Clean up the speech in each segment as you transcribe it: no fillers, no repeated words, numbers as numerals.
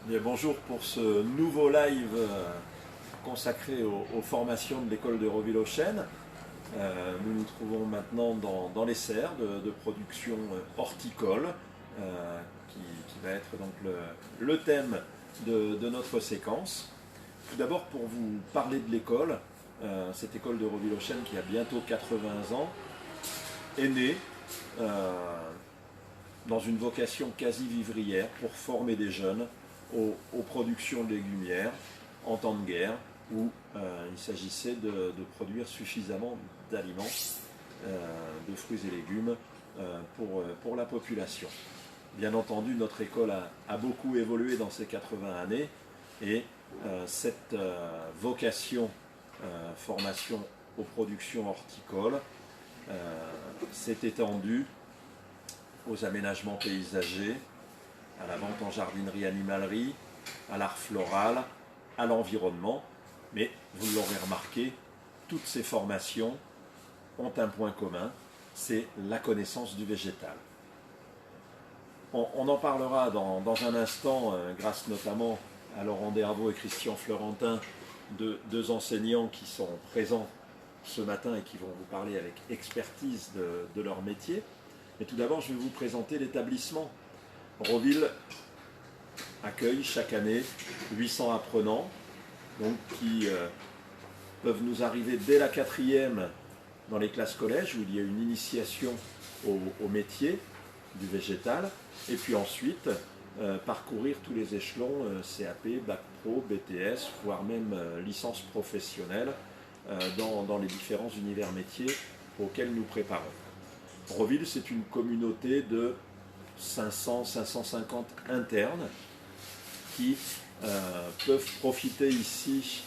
Bien, bonjour pour ce nouveau live consacré aux formations de l'école de Roville-aux-Chênes. Nous nous trouvons maintenant dans les serres de production horticole, qui va être donc le thème de notre séquence. Tout d'abord, pour vous parler de l'école, cette école de Roville-aux-Chênes qui a bientôt 80 ans, est née dans une vocation quasi vivrière pour former des jeunes aux productions légumières en temps de guerre où il s'agissait de produire suffisamment d'aliments, de fruits et légumes pour la population. Bien entendu, notre école a beaucoup évolué dans ces 80 années et cette vocation formation aux productions horticoles s'est étendue aux aménagements paysagers, à la vente en jardinerie-animalerie, à l'art floral, à l'environnement. Mais vous l'aurez remarqué, toutes ces formations ont un point commun, c'est la connaissance du végétal. On en parlera dans un instant, grâce notamment à Laurent Dervaux et Christian Florentin, deux enseignants qui sont présents ce matin et qui vont vous parler avec expertise de leur métier. Mais tout d'abord, je vais vous présenter l'établissement. Roville accueille chaque année 800 apprenants donc, qui peuvent nous arriver dès la 4e dans les classes collèges où il y a une initiation au métier du végétal et puis ensuite parcourir tous les échelons CAP, Bac Pro, BTS, voire même licence professionnelle dans les différents univers métiers auxquels nous préparons. Roville, c'est une communauté de 500-550 internes qui peuvent profiter ici,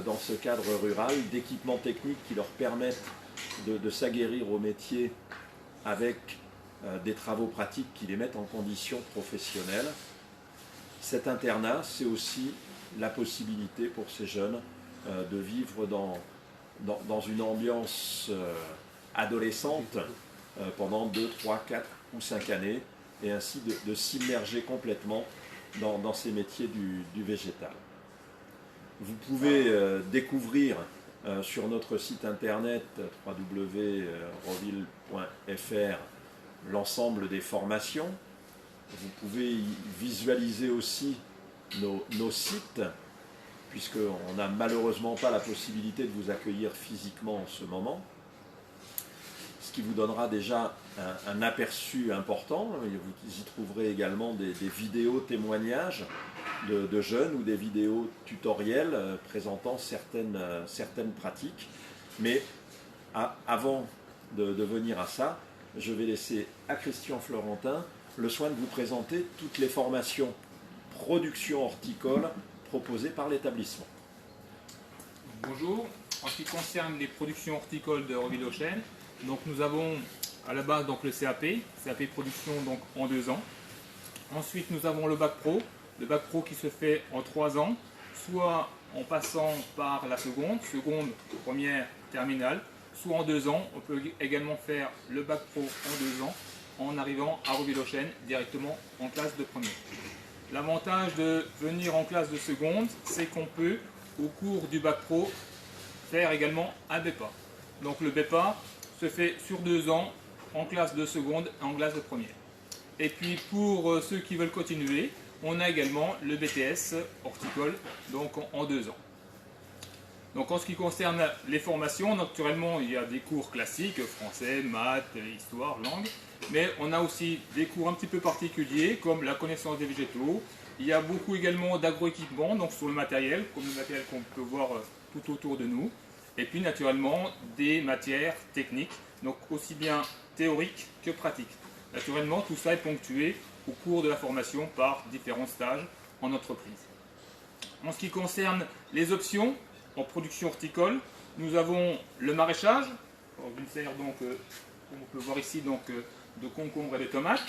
dans ce cadre rural, d'équipements techniques qui leur permettent de s'aguerrir au métier avec des travaux pratiques qui les mettent en condition professionnelle. Cet internat, c'est aussi la possibilité pour ces jeunes de vivre dans une ambiance adolescente pendant 2, 3, 4 ou 5 années et ainsi de s'immerger complètement dans ces métiers du végétal. Vous pouvez découvrir sur notre site internet www.roville.fr l'ensemble des formations. Vous pouvez y visualiser aussi nos sites, puisqu'on n'a malheureusement pas la possibilité de vous accueillir physiquement en ce moment. Ce qui vous donnera déjà un aperçu important. Vous y trouverez également des vidéos témoignages de jeunes ou des vidéos tutoriels présentant certaines pratiques. Mais avant de venir à ça, je vais laisser à Christian Florentin le soin de vous présenter toutes les formations production horticole proposées par l'établissement. Bonjour, en ce qui concerne les productions horticoles de Roville-aux-Chênes, donc nous avons à la base donc le CAP production donc en 2 ans. Ensuite nous avons le bac pro qui se fait en 3 ans, soit en passant par la seconde, première, terminale, soit en 2 ans. On peut également faire le bac pro en 2 ans en arrivant à Roville-aux-Chênes directement en classe de première. L'avantage de venir en classe de seconde, c'est qu'on peut au cours du bac pro faire également un BEPA. Donc le BEPA se fait sur 2 ans en classe de seconde et en classe de première. Et puis pour ceux qui veulent continuer, on a également le BTS horticole, donc en 2 ans. Donc en ce qui concerne les formations, naturellement il y a des cours classiques, français, maths, histoire, langue, mais on a aussi des cours un petit peu particuliers comme la connaissance des végétaux. Il y a beaucoup également d'agroéquipements, donc sur le matériel, comme le matériel qu'on peut voir tout autour de nous. Et puis naturellement des matières techniques, donc aussi bien théoriques que pratiques. Naturellement tout ça est ponctué au cours de la formation par différents stages en entreprise. En ce qui concerne les options en production horticole, nous avons le maraîchage, une serre donc, comme on peut voir ici donc, de concombres et de tomates.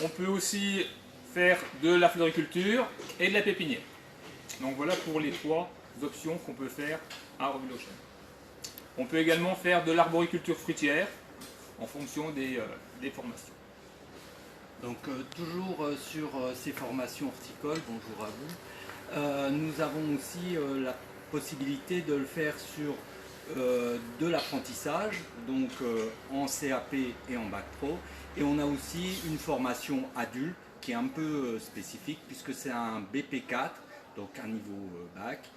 On peut aussi faire de la floriculture et de la pépinière. Donc voilà pour les 3 options qu'on peut faire à Roville-aux-Chênes. On peut également faire de l'arboriculture fruitière en fonction des formations. Donc toujours sur ces formations horticoles, bonjour à vous, nous avons aussi la possibilité de le faire sur de l'apprentissage, donc en CAP et en bac pro. Et on a aussi une formation adulte qui est un peu spécifique puisque c'est un BP4, donc un niveau bac,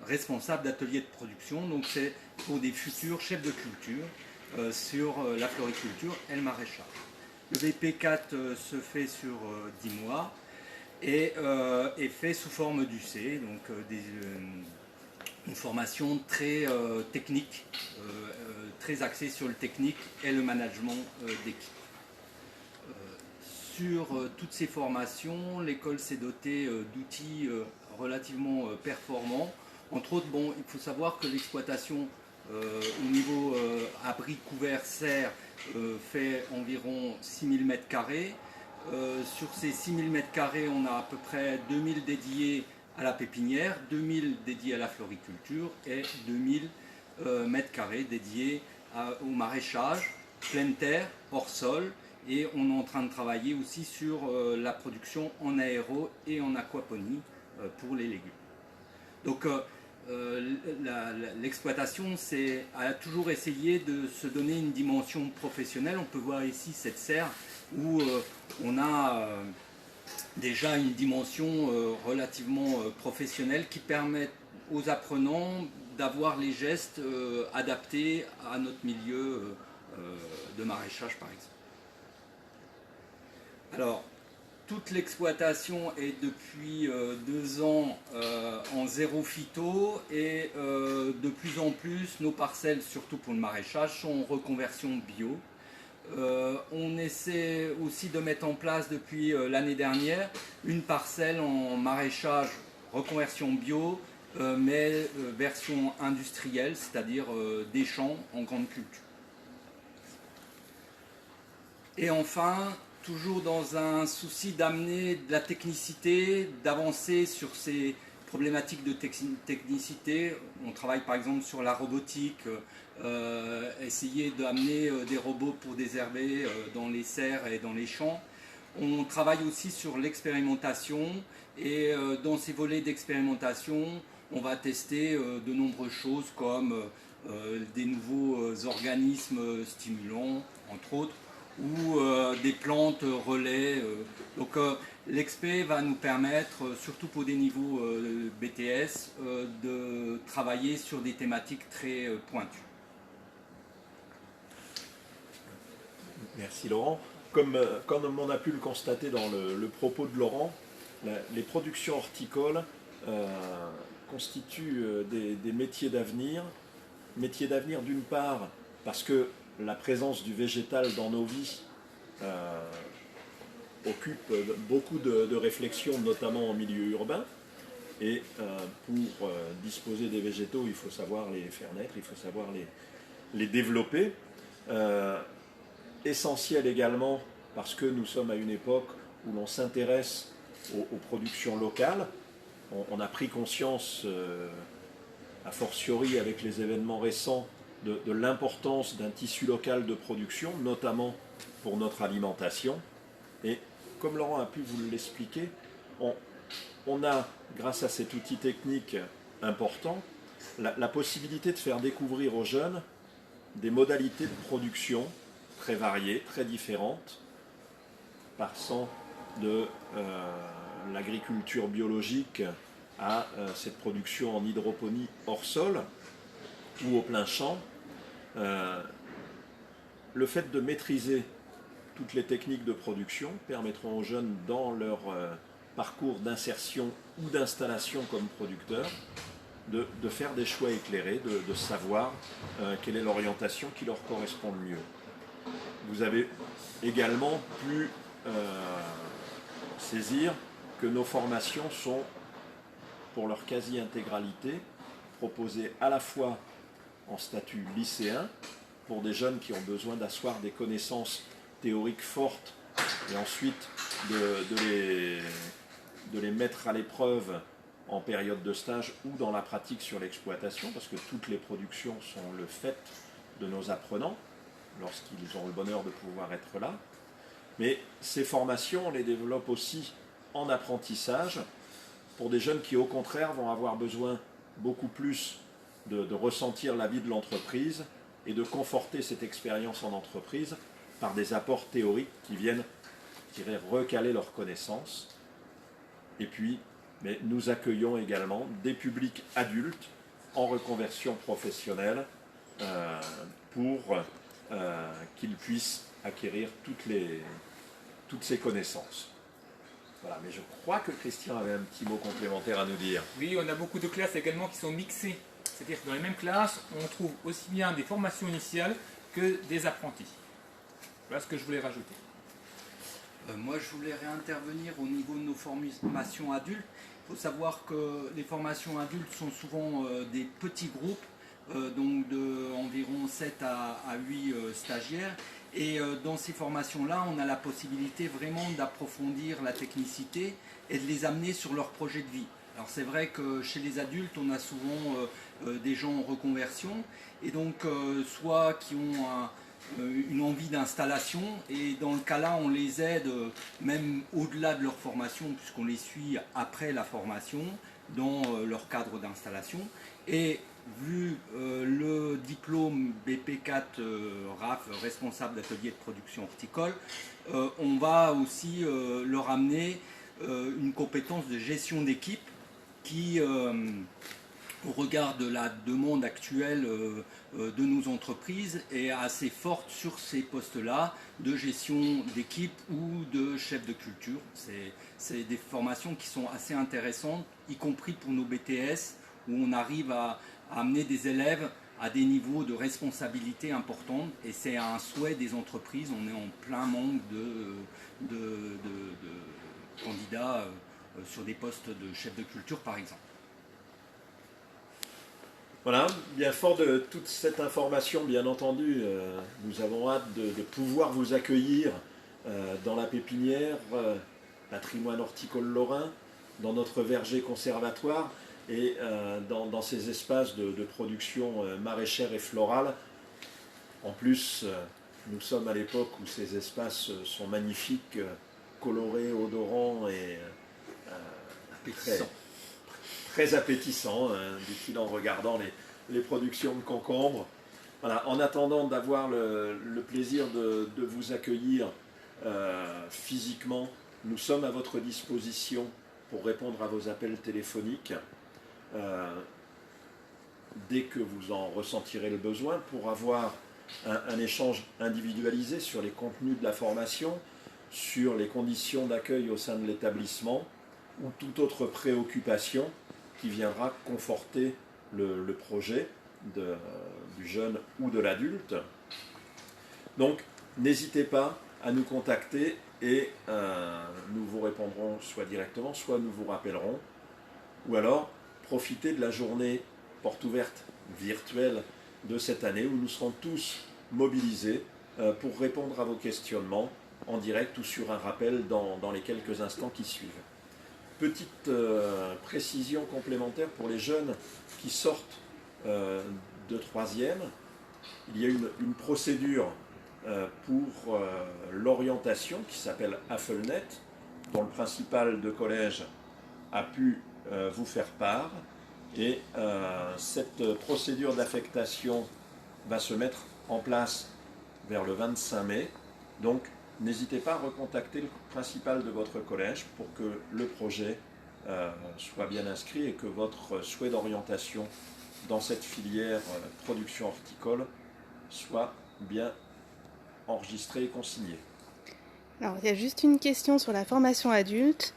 responsable d'atelier de production. Donc c'est pour des futurs chefs de culture sur la floriculture et le maraîchage. Le BP4 se fait sur 10 mois et est fait sous forme d'UC, donc une formation très technique, très axée sur le technique et le management d'équipe. Sur toutes ces formations, l'école s'est dotée d'outils relativement performants. Entre autres, bon, il faut savoir que l'exploitation au niveau abri, couvert, serre fait environ 6000 m². Sur ces 6000 m², on a à peu près 2000 dédiés à la pépinière, 2000 dédiés à la floriculture et 2000 m² dédiés au maraîchage, pleine terre, hors sol. Et on est en train de travailler aussi sur la production en aéro et en aquaponie pour les légumes. Donc l'exploitation a toujours essayé de se donner une dimension professionnelle. On peut voir ici cette serre où on a déjà une dimension relativement professionnelle qui permet aux apprenants d'avoir les gestes adaptés à notre milieu de maraîchage par exemple. Alors, toute l'exploitation est depuis 2 ans en zéro phyto et de plus en plus nos parcelles, surtout pour le maraîchage, sont en reconversion bio. On essaie aussi de mettre en place depuis l'année dernière une parcelle en maraîchage reconversion bio, mais version industrielle, c'est-à-dire des champs en grande culture. Et enfin, toujours dans un souci d'amener de la technicité, d'avancer sur ces problématiques de technicité. On travaille par exemple sur la robotique, essayer d'amener des robots pour désherber dans les serres et dans les champs. On travaille aussi sur l'expérimentation et dans ces volets d'expérimentation, on va tester de nombreuses choses comme des nouveaux organismes stimulants, entre autres, ou des plantes relais. Donc l'expé va nous permettre, surtout pour des niveaux BTS, de travailler sur des thématiques très pointues. Merci Laurent. Comme on a pu le constater dans le propos de Laurent, les productions horticoles constituent des métiers d'avenir. Métiers d'avenir d'une part parce que la présence du végétal dans nos vies occupe beaucoup de réflexions, notamment en milieu urbain. Et pour disposer des végétaux, il faut savoir les faire naître, il faut savoir les développer. Essentiel également parce que nous sommes à une époque où l'on s'intéresse aux productions locales. On a pris conscience, a fortiori avec les événements récents, de l'importance d'un tissu local de production, notamment pour notre alimentation. Et comme Laurent a pu vous l'expliquer, on a, grâce à cet outil technique important, la possibilité de faire découvrir aux jeunes des modalités de production très variées, très différentes, passant de l'agriculture biologique à cette production en hydroponie hors sol ou au plein champ. Le fait de maîtriser toutes les techniques de production permettront aux jeunes dans leur parcours d'insertion ou d'installation comme producteurs de faire des choix éclairés, de savoir quelle est l'orientation qui leur correspond le mieux. Vous avez également pu saisir que nos formations sont, pour leur quasi-intégralité, proposées à la fois en statut lycéen, pour des jeunes qui ont besoin d'asseoir des connaissances théoriques fortes et ensuite de les mettre à l'épreuve en période de stage ou dans la pratique sur l'exploitation, parce que toutes les productions sont le fait de nos apprenants. lorsqu'ils ont le bonheur de pouvoir être là. Mais ces formations, on les développe aussi en apprentissage pour des jeunes qui, au contraire, vont avoir besoin beaucoup plus de ressentir la vie de l'entreprise et de conforter cette expérience en entreprise par des apports théoriques qui viennent, je dirais, recaler leurs connaissances. Et puis, mais nous accueillons également des publics adultes en reconversion professionnelle pour qu'ils puissent acquérir toutes ces connaissances. Voilà, mais je crois que Christian avait un petit mot complémentaire à nous dire. Oui, on a beaucoup de classes également qui sont mixées. C'est-à-dire que dans les mêmes classes, on trouve aussi bien des formations initiales que des apprentis. Voilà ce que je voulais rajouter. Moi, je voulais réintervenir au niveau de nos formations adultes. Il faut savoir que les formations adultes sont souvent des petits groupes, donc d'environ 7 à 8 stagiaires. Et dans ces formations-là, on a la possibilité vraiment d'approfondir la technicité et de les amener sur leur projet de vie. Alors c'est vrai que chez les adultes, on a souvent des gens en reconversion, et donc soit qui ont une envie d'installation, et dans le cas-là, on les aide même au-delà de leur formation, puisqu'on les suit après la formation, dans leur cadre d'installation. Et vu le diplôme BP4 RAF, responsable d'atelier de production horticole, on va aussi leur amener une compétence de gestion d'équipe qui, au regard de la demande actuelle de nos entreprises, est assez forte sur ces postes-là de gestion d'équipe ou de chef de culture. C'est des formations qui sont assez intéressantes, y compris pour nos BTS, où on arrive à amener des élèves à des niveaux de responsabilité importants, et c'est un souhait des entreprises. On est en plein manque de candidats sur des postes de chef de culture par exemple. Voilà, bien fort de toute cette information, bien entendu, nous avons hâte de pouvoir vous accueillir dans la pépinière Patrimoine Horticole Lorrain, dans notre verger conservatoire et dans ces espaces de production maraîchère et florale. En plus, nous sommes à l'époque où ces espaces sont magnifiques, colorés, odorants et très appétissants, dit-il en regardant les productions de concombres. Voilà, en attendant d'avoir le plaisir de vous accueillir physiquement, nous sommes à votre disposition pour répondre à vos appels téléphoniques dès que vous en ressentirez le besoin, pour avoir un échange individualisé sur les contenus de la formation, sur les conditions d'accueil au sein de l'établissement ou toute autre préoccupation qui viendra conforter le projet du jeune ou de l'adulte. Donc n'hésitez pas à nous contacter et nous vous répondrons soit directement, soit nous vous rappellerons, ou alors profitez de la journée porte ouverte virtuelle de cette année où nous serons tous mobilisés pour répondre à vos questionnements en direct ou sur un rappel dans les quelques instants qui suivent. Petite précision complémentaire pour les jeunes qui sortent de troisième, il y a une procédure pour l'orientation qui s'appelle AFELNET, dont le principal de collège a pu vous faire part, et cette procédure d'affectation va se mettre en place vers le 25 mai, donc n'hésitez pas à recontacter le principal de votre collège pour que le projet soit bien inscrit et que votre souhait d'orientation dans cette filière production horticole soit bien enregistré et consigné. Alors, il y a juste une question sur la formation adulte.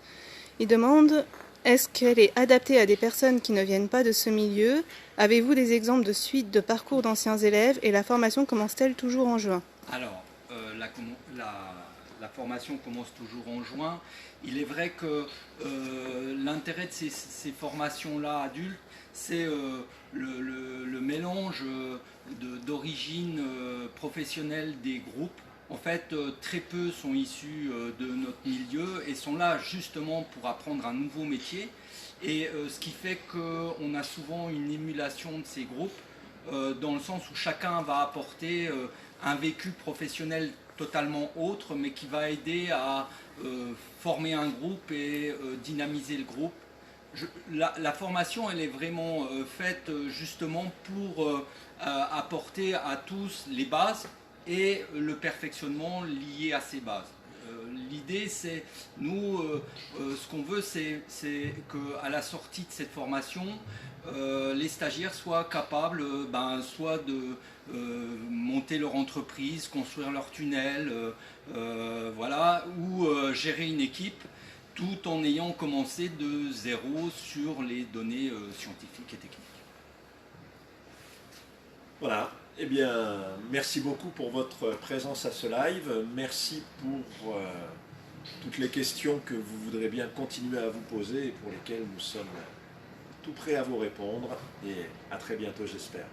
Il demande, est-ce qu'elle est adaptée à des personnes qui ne viennent pas de ce milieu? Avez-vous des exemples de suites de parcours d'anciens élèves et la formation commence-t-elle toujours en juin? Alors, la formation commence toujours en juin. Il est vrai que l'intérêt de ces formations-là adultes, c'est le mélange d'origine professionnelle des groupes. En fait, très peu sont issus de notre milieu et sont là justement pour apprendre un nouveau métier. Et ce qui fait qu'on a souvent une émulation de ces groupes, dans le sens où chacun va apporter un vécu professionnel totalement autre, mais qui va aider à former un groupe et dynamiser le groupe. La formation, elle est vraiment faite justement pour apporter à tous les bases et le perfectionnement lié à ces bases. L'idée, c'est, nous, ce qu'on veut, c'est qu'à la sortie de cette formation, les stagiaires soient capables soit de monter leur entreprise, construire leur tunnel, voilà, ou gérer une équipe, tout en ayant commencé de zéro sur les données scientifiques et techniques. Voilà. Eh bien, merci beaucoup pour votre présence à ce live. Merci pour toutes les questions que vous voudrez bien continuer à vous poser et pour lesquelles nous sommes tout prêts à vous répondre. Et à très bientôt, j'espère.